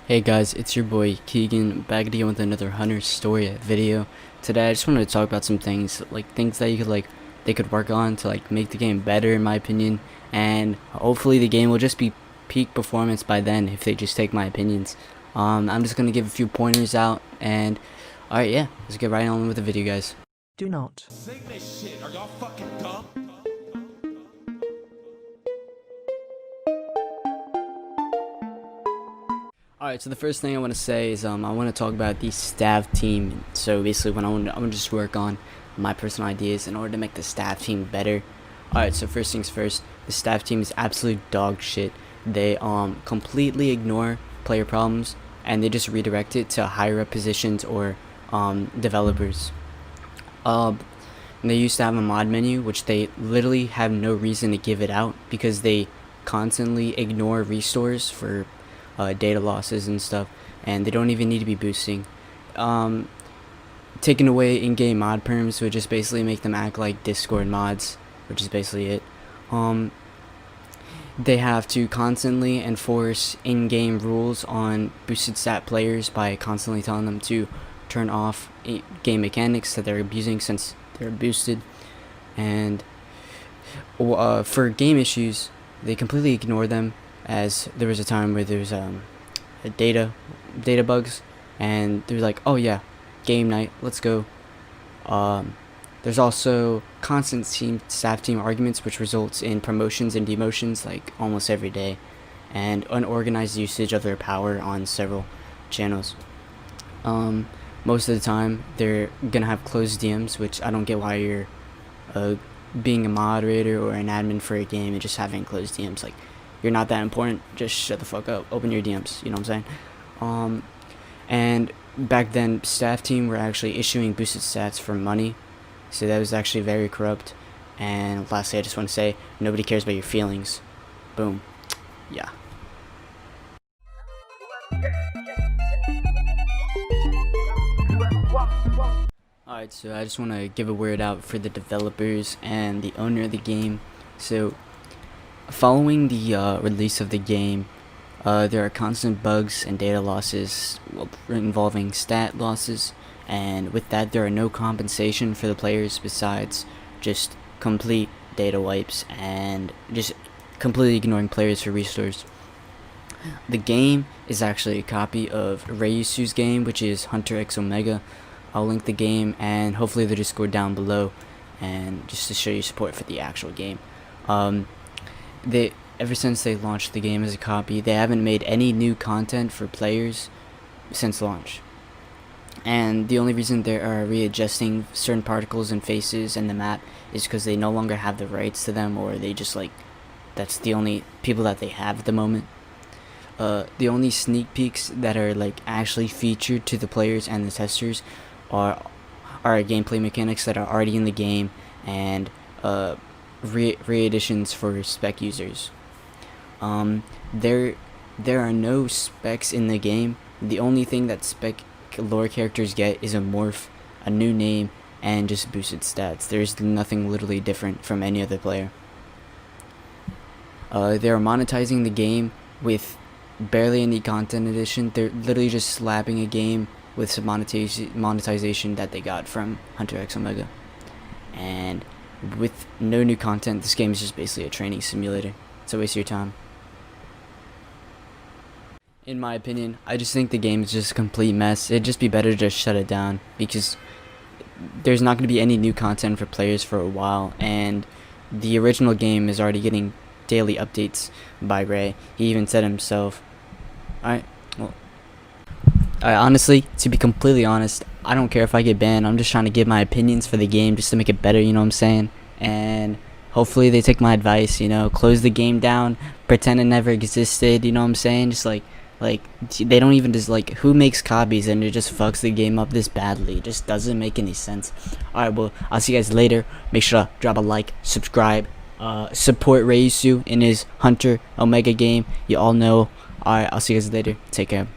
Hey guys, it's your boy Keegan back again with another Hunter story video. Today I just wanted to talk about some things, like things that you could they could work on to make the game better in my opinion, and hopefully the game will just be peak performance by then if they just take my opinions. I'm just gonna give a few pointers out, and alright, yeah, let's get right on with the video, guys. Do not. Sing this shit. Are y'all fucking dumb? Alright, so the first thing I want to say is I want to talk about the staff team. So basically when I'm gonna just work on my personal ideas in order to make the staff team better. Alright, so first things first, the staff team is absolute dog shit. They completely ignore player problems and they just redirect it to higher up positions or developers. They used to have a mod menu which they literally have no reason to give it out because they constantly ignore restores for data losses and stuff, and they don't even need to be boosting. Taking away in-game mod perms would just basically make them act like Discord mods, which is basically it. They have to constantly enforce in-game rules on boosted stat players by constantly telling them to turn off game mechanics that they're abusing since they're boosted. And for game issues, they completely ignore them, as there was a time where there was data bugs, and they were like, oh yeah, game night, let's go. There's also constant staff team arguments, which results in promotions and demotions like almost every day, and unorganized usage of their power on several channels. Most of the time they're gonna have closed DMs, which I don't get why you're being a moderator or an admin for a game and just having closed DMs. Like, you're not that important, just shut the fuck up, open your DMs, you know what I'm saying? And back then staff team were actually issuing boosted stats for money, so that was actually very corrupt. And lastly, I just want to say, nobody cares about your feelings. Boom. Yeah. Alright, so I just want to give a word out for the developers and the owner of the game. So following the release of the game, there are constant bugs and data losses involving stat losses, and with that there are no compensation for the players besides just complete data wipes and just completely ignoring players for restores. The game is actually a copy of Reisu's game, which is Hunter x Omega. I'll link the game and hopefully the Discord down below, and just to show you support for the actual game. Ever since they launched the game as a copy, they haven't made any new content for players since launch. And the only reason they are readjusting certain particles and faces in the map is because they no longer have the rights to them, or they just that's the only people that they have at the moment. The only sneak peeks that are actually featured to the players and the testers are gameplay mechanics that are already in the game, and re-additions for spec users. There are no specs in the game. The only thing that spec lore characters get is a morph, a new name, and just boosted stats. There's nothing literally different from any other player. They are monetizing the game with barely any content addition. They're literally just slapping a game with some monetization that they got from Hunter x Omega. And with no new content, this game is just basically a training simulator. It's a waste of your time. In my opinion, I just think the game is just a complete mess. It'd just be better to just shut it down, because there's not going to be any new content for players for a while, and the original game is already getting daily updates by Ray. He even said himself. Honestly, to be completely honest, I don't care if I get banned. I'm just trying to give my opinions for the game just to make it better, you know what I'm saying? And hopefully they take my advice, close the game down, pretend it never existed, you know what I'm saying? Just they don't even who makes copies and it just fucks the game up this badly? It just doesn't make any sense. Alright, well, I'll see you guys later. Make sure to drop a like, subscribe, support Reisu in his Hunter Omega game. You all know. Alright, I'll see you guys later. Take care.